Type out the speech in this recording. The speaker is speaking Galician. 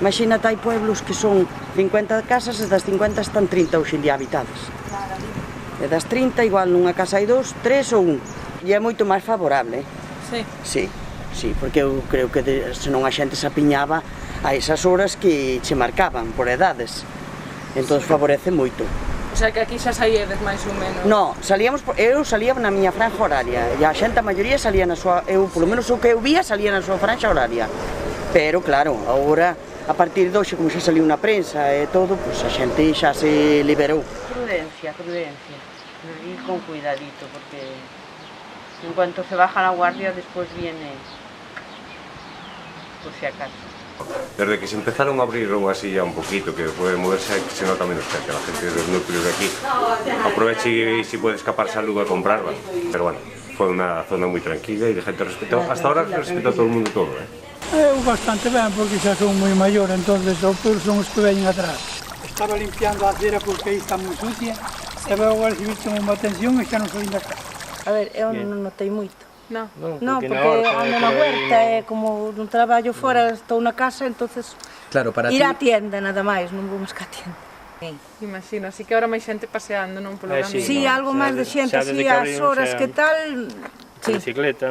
Imagínate, hai pueblos que son 50 casas e das 50 están 30 hoxe en día habitadas. E das 30 igual nunha casa hai 2, 3 ou 1. E é moito máis favorable. Sí. Sí, porque eu creo que senón a xente se apiñaba a esas horas que che marcaban por edades. Entón favorece moito. O sea que aquí xa saíedes máis ou menos. No, eu salía na miña franja horaria e a xente, a maioría, salía na súa, polo menos o que eu vía, salía na súa franja horaria. Pero, claro, agora, a partir de hoxe, como xa saliu na prensa e todo, pois a xente xa se liberou. Prudencia. Ir con cuidadito, porque en cuanto se baja la guardia, despois viene, por si acaso. Desde que se empezaron a abrir así ya un poquito, que puede moverse, que se nota menos gente, la gente de los núcleos de aquí aprovecha y si puede escaparse al lugar a comprarla. Pero bueno, fue una zona muy tranquila y de gente respetó. Hasta ahora respetó a todo el mundo todo, Eu bastante ben, porque xa son moi maior, entonces os peores son os que veñen atrás. Estaba limpiando a acera porque aí está moi sucia, e veo agora se viste unha atención e xa non soy da casa. A ver, eu non notei moito. No. Non, porque ando na huerta e como non traballo fora, estou na casa, entonces Claro, para ir ti... á tienda nada máis, non vou máis cá tienda. Imagino, así que ahora máis xente paseando, non polo camiño. Si, algo máis de xente, así as horas que tal, bicicleta.